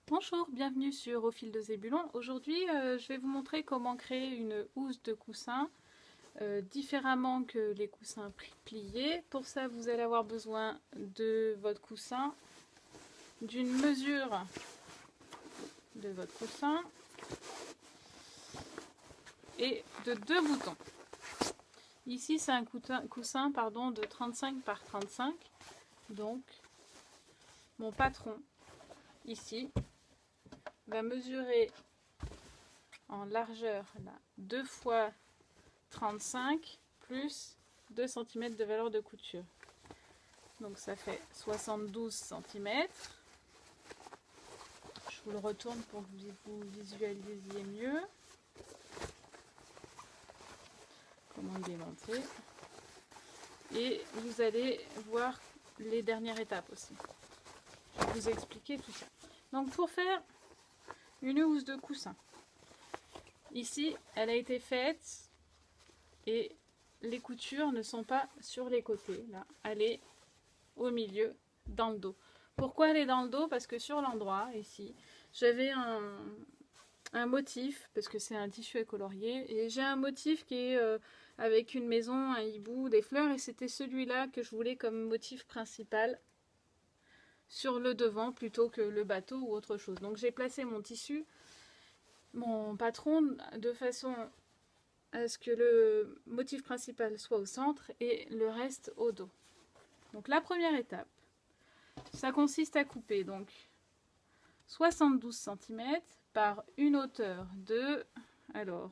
Bonjour, bienvenue sur Au fil de Zébulon. Aujourd'hui, je vais vous montrer comment créer une housse de coussin différemment que les coussins pliés. Pour ça, vous allez avoir besoin de votre coussin, d'une mesure de votre coussin et de deux boutons. Ici, c'est un coussin de 35 par 35. Donc, mon patron, ici, va mesurer en largeur là, 2 fois 35 plus 2 cm de valeur de couture. Donc ça fait 72 cm. Je vous le retourne pour que vous visualisiez mieux comment le démonter. Et vous allez voir les dernières étapes aussi. Je vais vous expliquer tout ça. Donc pour faire une housse de coussin, ici elle a été faite et les coutures ne sont pas sur les côtés. Là, elle est au milieu, dans le dos. Pourquoi elle est dans le dos? Parce que sur l'endroit, ici, j'avais un motif, parce que c'est un tissu à colorier, et j'ai un motif qui est avec une maison, un hibou, des fleurs, et c'était celui-là que je voulais comme motif principal sur le devant plutôt que le bateau ou autre chose. Donc j'ai placé mon tissu, mon patron, de façon à ce que le motif principal soit au centre et le reste au dos. Donc la première étape, ça consiste à couper donc 72 cm par une hauteur de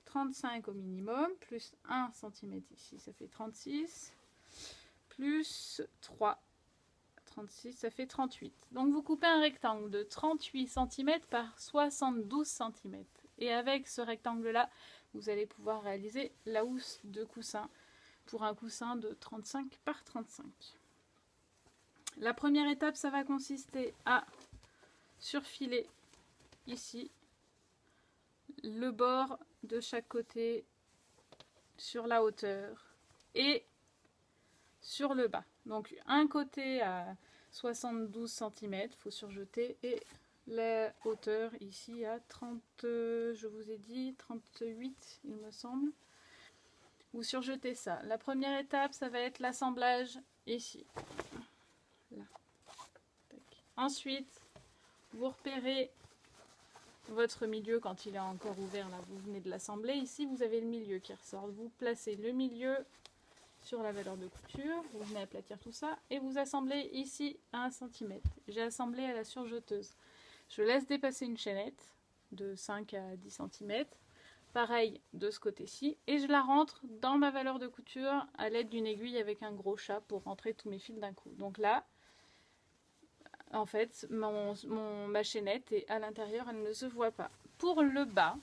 35 au minimum, plus 1 cm ici, ça fait 36, plus 3, 36, ça fait 38. Donc vous coupez un rectangle de 38 cm par 72 cm. Et avec ce rectangle-là, vous allez pouvoir réaliser la housse de coussin pour un coussin de 35 par 35. La première étape, ça va consister à surfiler ici le bord de chaque côté sur la hauteur et sur le bas. Donc un côté à 72 cm, il faut surjeter, et la hauteur ici à 30, je vous ai dit 38 il me semble. Vous surjetez ça. La première étape, ça va être l'assemblage ici. Là. Ensuite, vous repérez votre milieu quand il est encore ouvert, là, vous venez de l'assembler. Ici, vous avez le milieu qui ressort. Vous placez le milieu sur la valeur de couture, vous venez aplatir tout ça et vous assemblez ici à 1 cm. J'ai assemblé à la surjeteuse. Je laisse dépasser une chaînette de 5 à 10 cm. Pareil de ce côté-ci. Et je la rentre dans ma valeur de couture à l'aide d'une aiguille avec un gros chat pour rentrer tous mes fils d'un coup. Donc là, en fait, ma chaînette est à l'intérieur, elle ne se voit pas. Pour le bas,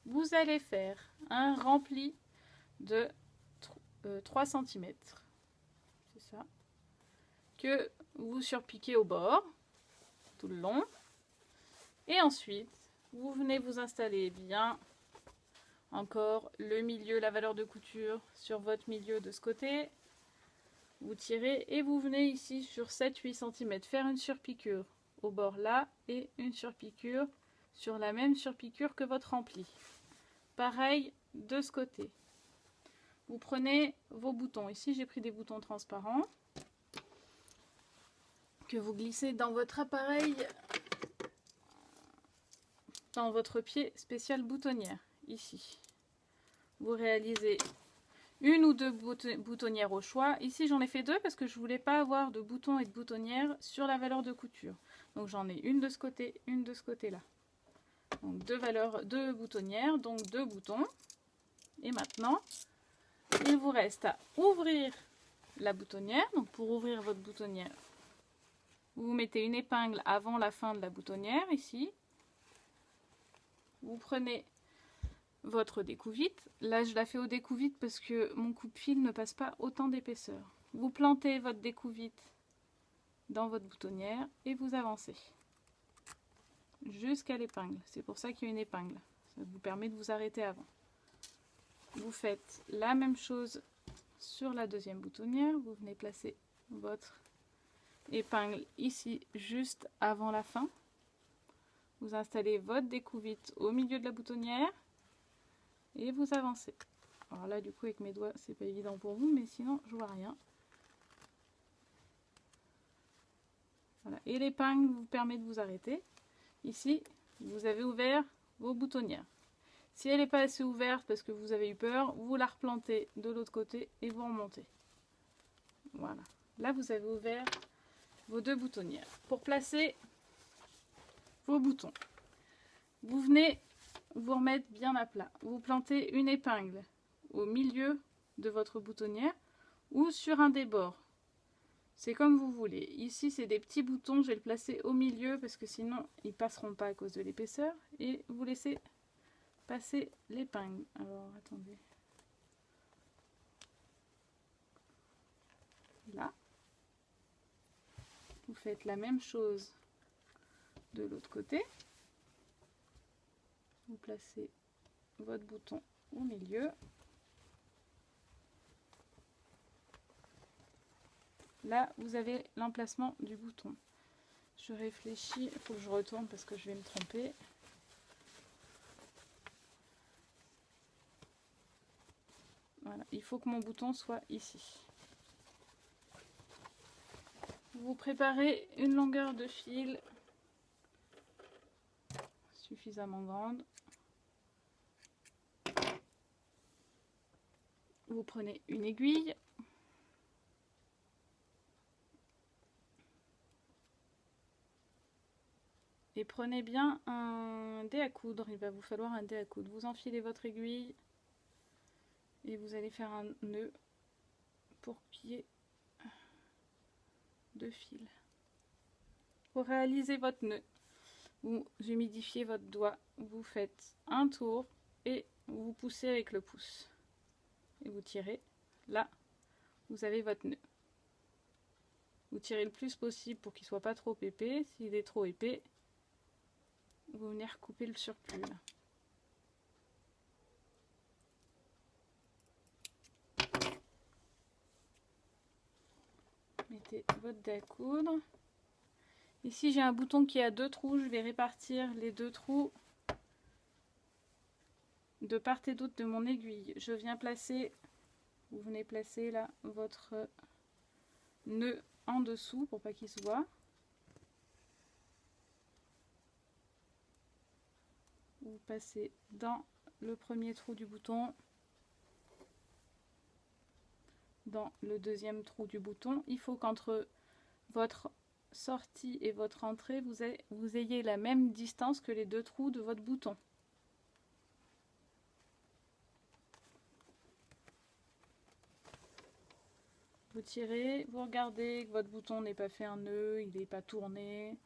vous allez faire un rempli de 3 cm. C'est ça. Que vous surpiquez au bord, tout le long. Et ensuite, vous venez vous installer bien encore le milieu, la valeur de couture sur votre milieu de ce côté. Vous tirez et vous venez ici sur 7-8 cm faire une surpiqûre au bord là et une surpiqûre sur la même surpiqûre que votre rempli. Pareil de ce côté. Vous prenez vos boutons. Ici, j'ai pris des boutons transparents que vous glissez dans votre appareil, dans votre pied spécial boutonnière. Ici, vous réalisez une ou deux boutonnières au choix. Ici, j'en ai fait deux parce que je voulais pas avoir de boutons et de boutonnières sur la valeur de couture. Donc, j'en ai une de ce côté, une de ce côté-là. Donc, deux boutonnières, donc deux boutons. Et maintenant, il vous reste à ouvrir la boutonnière. Donc, pour ouvrir votre boutonnière, vous mettez une épingle avant la fin de la boutonnière, ici. Vous prenez votre découvite. Là, je la fais au découvite parce que mon coupe-fil ne passe pas autant d'épaisseur. Vous plantez votre découvite dans votre boutonnière et vous avancez jusqu'à l'épingle. C'est pour ça qu'il y a une épingle. Ça vous permet de vous arrêter avant. Vous faites la même chose sur la deuxième boutonnière. Vous venez placer votre épingle ici, juste avant la fin. vous installez votre découvite au milieu de la boutonnière et vous avancez. Alors là, du coup, avec mes doigts, c'est pas évident pour vous, mais sinon, je vois rien. Voilà. Et l'épingle vous permet de vous arrêter. Ici, vous avez ouvert vos boutonnières. Si elle n'est pas assez ouverte parce que vous avez eu peur, vous la replantez de l'autre côté et vous remontez. Voilà. Là, vous avez ouvert vos deux boutonnières. Pour placer vos boutons, vous venez vous remettre bien à plat. Vous plantez une épingle au milieu de votre boutonnière ou sur un des bords. C'est comme vous voulez. Ici, c'est des petits boutons. Je vais le placer au milieu parce que sinon, ils ne passeront pas à cause de l'épaisseur. Et vous laissez passer l'épingle. Alors, attendez. Là. Vous faites la même chose de l'autre côté. Vous placez votre bouton au milieu. Là, vous avez l'emplacement du bouton. Je réfléchis, il faut que je retourne parce que je vais me tromper. Voilà, il faut que mon bouton soit ici. Vous préparez une longueur de fil suffisamment grande. Vous prenez une aiguille. Et prenez bien un dé à coudre, il va vous falloir un dé à coudre. Vous enfilez votre aiguille et vous allez faire un nœud pour qu'il y ait 2 fils. Pour réaliser votre nœud, vous humidifiez votre doigt, vous faites un tour et vous poussez avec le pouce. Et vous tirez, là, vous avez votre nœud. Vous tirez le plus possible pour qu'il ne soit pas trop épais. S'il est trop épais, vous venez recouper le surplus là. Mettez votre dé à coudre. Ici j'ai un bouton qui a 2 trous, je vais répartir les 2 trous de part et d'autre de mon aiguille. Je viens placer, vous venez placer là votre nœud en dessous pour pas qu'il se voit. Vous passez dans le premier trou du bouton, dans le deuxième trou du bouton. Il faut qu'entre votre sortie et votre entrée, vous ayez la même distance que les 2 trous de votre bouton. Vous tirez, vous regardez que votre bouton n'est pas fait un nœud, il n'est pas tourné.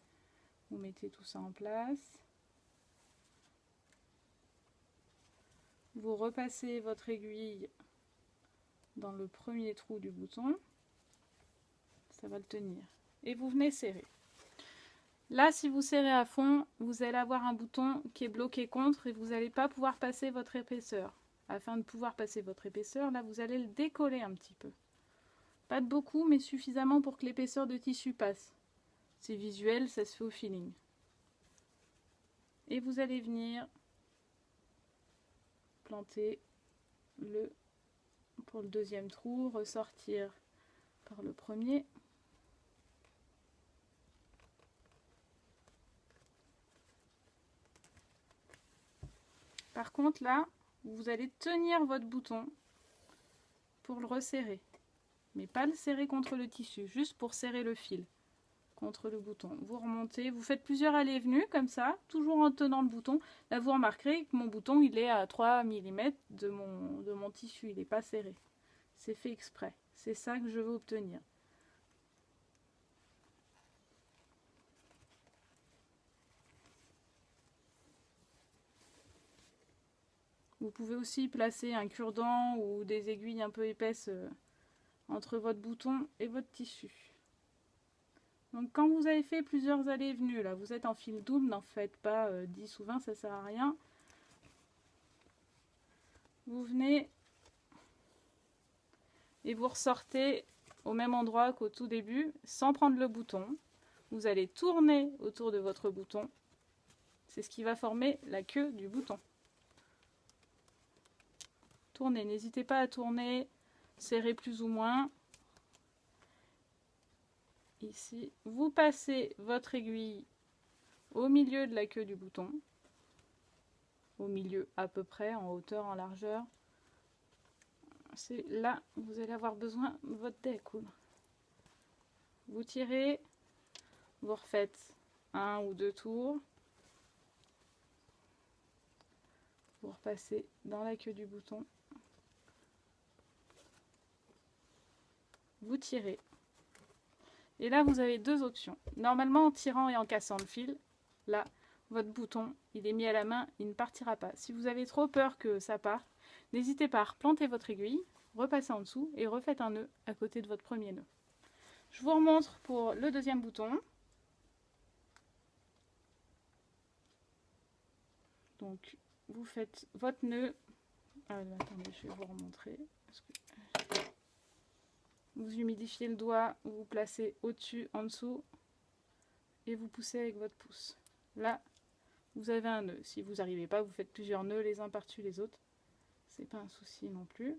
Vous mettez tout ça en place. Vous repassez votre aiguille dans le premier trou du bouton. Ça va le tenir. Et vous venez serrer. Là, si vous serrez à fond, vous allez avoir un bouton qui est bloqué contre et vous n'allez pas pouvoir passer votre épaisseur. Afin de pouvoir passer votre épaisseur, là, vous allez le décoller un petit peu. Pas de beaucoup, mais suffisamment pour que l'épaisseur de tissu passe. C'est visuel, ça se fait au feeling. Et vous allez venir planter pour le deuxième trou, ressortir par le premier. Par contre là, vous allez tenir votre bouton pour le resserrer. Mais pas le serrer contre le tissu, juste pour serrer le fil contre le bouton. Vous remontez, vous faites plusieurs allées et venues comme ça, toujours en tenant le bouton. Là vous remarquerez que mon bouton il est à 3 mm de mon tissu, il n'est pas serré. C'est fait exprès, c'est ça que je veux obtenir. Vous pouvez aussi placer un cure-dent ou des aiguilles un peu épaisses entre votre bouton et votre tissu. Donc quand vous avez fait plusieurs allées et venues, là vous êtes en fil double, n'en faites pas 10 ou 20, ça sert à rien. Vous venez et vous ressortez au même endroit qu'au tout début, sans prendre le bouton. Vous allez tourner autour de votre bouton. C'est ce qui va former la queue du bouton. Tournez, n'hésitez pas à tourner, serrez plus ou moins. Ici, vous passez votre aiguille au milieu de la queue du bouton. Au milieu à peu près, en hauteur, en largeur. C'est là que vous allez avoir besoin de votre dé à coudre. Vous tirez, vous refaites 1 ou 2 tours. Vous repassez dans la queue du bouton. Vous tirez. Et là, vous avez deux options. Normalement, en tirant et en cassant le fil, là, votre bouton, il est mis à la main, il ne partira pas. Si vous avez trop peur que ça parte, n'hésitez pas à replanter votre aiguille, repassez en dessous et refaites un nœud à côté de votre premier nœud. Je vous remontre pour le deuxième bouton. Donc, vous faites votre nœud. Attendez, je vais vous remontrer. Vous humidifiez le doigt, vous placez au-dessus, en dessous, et vous poussez avec votre pouce. Là, vous avez un nœud. Si vous n'arrivez pas, vous faites plusieurs nœuds les uns par-dessus les autres. C'est pas un souci non plus.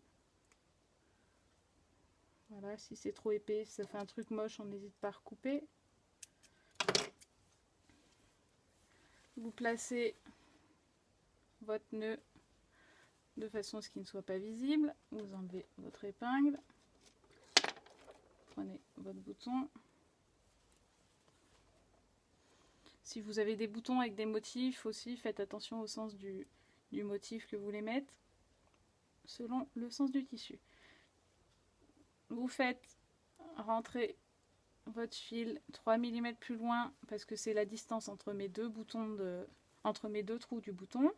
Voilà, si c'est trop épais, si ça fait un truc moche, on n'hésite pas à recouper. Vous placez votre nœud de façon à ce qu'il ne soit pas visible. Vous enlevez votre épingle. Prenez votre bouton. Si vous avez des boutons avec des motifs aussi, faites attention au sens du motif que vous voulez mettre, selon le sens du tissu. Vous faites rentrer votre fil 3 mm plus loin, parce que c'est la distance entre mes deux boutons entre mes deux trous du bouton.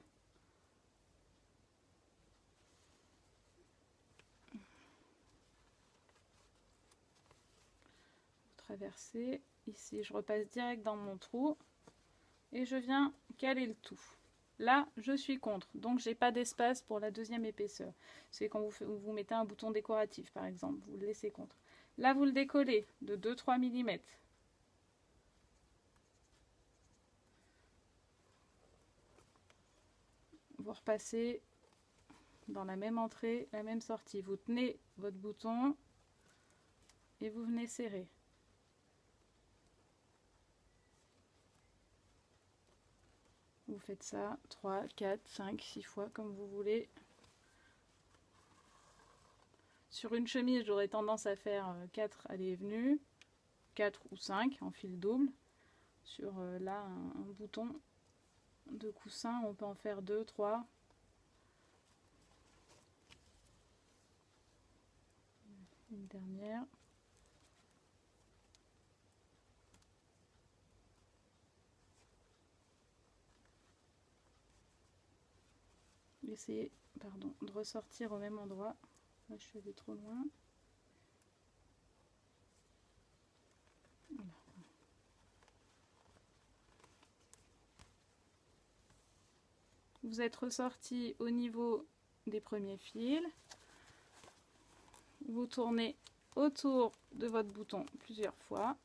Vous traversez. Ici, je repasse direct dans mon trou. Et je viens caler le tout. Là, je suis contre, donc j'ai pas d'espace pour la deuxième épaisseur. C'est quand vous mettez un bouton décoratif, par exemple, vous le laissez contre. Là, vous le décollez de 2-3 mm. Vous repassez dans la même entrée, la même sortie. Vous tenez votre bouton et vous venez serrer. Vous faites ça 3, 4, 5, 6 fois comme vous voulez. Sur une chemise, j'aurais tendance à faire 4 allées et venues, 4 ou 5 en fil double. Sur là, un bouton de coussin, on peut en faire 2, 3. Une dernière. Essayez, pardon, de ressortir au même endroit. Là, je suis allée trop loin. Voilà. Vous êtes ressorti au niveau des premiers fils. Vous tournez autour de votre bouton plusieurs fois.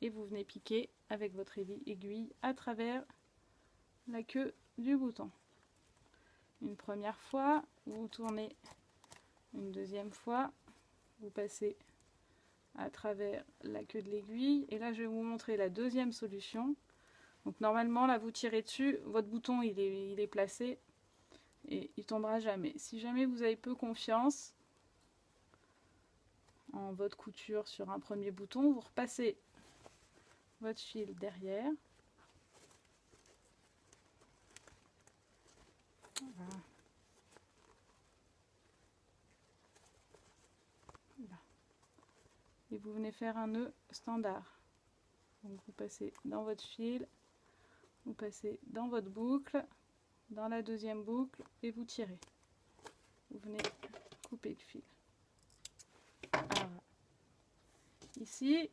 Et vous venez piquer avec votre aiguille à travers la queue du bouton. Une première fois, vous tournez une deuxième fois, vous passez à travers la queue de l'aiguille. Et là, je vais vous montrer la deuxième solution. Donc normalement, là, vous tirez dessus, votre bouton, il est placé et il tombera jamais. Si jamais vous avez peu confiance en votre couture sur un premier bouton, vous repassez votre fil derrière. Voilà. Là. Et vous venez faire un nœud standard. Donc vous passez dans votre fil, vous passez dans votre boucle, dans la deuxième boucle et vous tirez. Vous venez couper le fil. Voilà. Ici,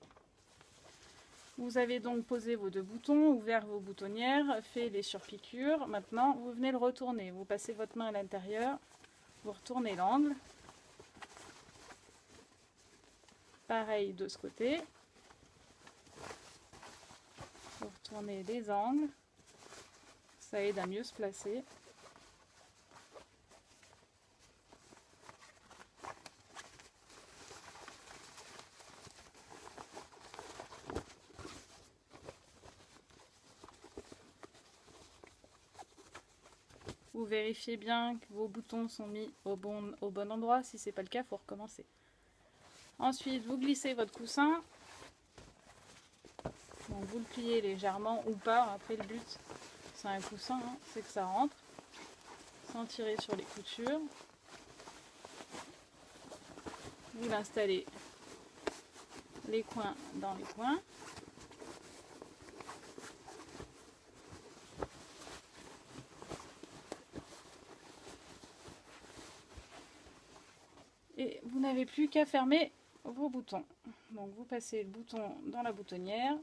vous avez donc posé vos deux boutons, ouvert vos boutonnières, fait les surpiqûres. Maintenant, vous venez le retourner. Vous passez votre main à l'intérieur, vous retournez l'angle. Pareil de ce côté. Vous retournez les angles. Ça aide à mieux se placer. Vous vérifiez bien que vos boutons sont mis au bon endroit. Si ce n'est pas le cas, il faut recommencer. Ensuite, vous glissez votre coussin. Donc vous le pliez légèrement ou pas. Après, le but, c'est un coussin, hein, c'est que ça rentre. Sans tirer sur les coutures. Vous l'installez les coins dans les coins. Et vous n'avez plus qu'à fermer vos boutons. Donc vous passez le bouton dans la boutonnière.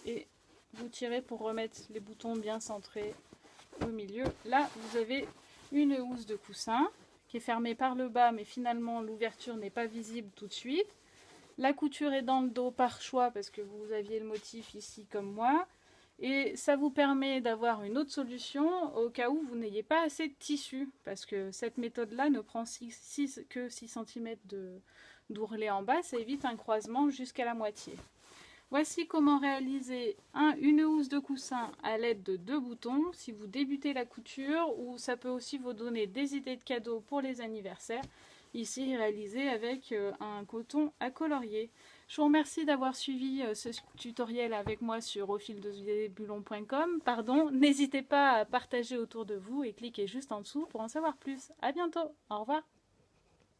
Et vous tirez pour remettre les boutons bien centrés au milieu. Là, vous avez une housse de coussin qui est fermée par le bas, mais finalement l'ouverture n'est pas visible tout de suite. La couture est dans le dos par choix parce que vous aviez le motif ici comme moi. Et ça vous permet d'avoir une autre solution au cas où vous n'ayez pas assez de tissu. Parce que cette méthode-là ne prend que 6 cm d'ourlet en bas. Ça évite un croisement jusqu'à la moitié. Voici comment réaliser une housse de coussin à l'aide de 2 boutons si vous débutez la couture, ou ça peut aussi vous donner des idées de cadeaux pour les anniversaires. Ici réalisé avec un coton à colorier. Je vous remercie d'avoir suivi ce tutoriel avec moi sur aufildebulon.com. N'hésitez pas à partager autour de vous et cliquez juste en dessous pour en savoir plus. À bientôt, au revoir.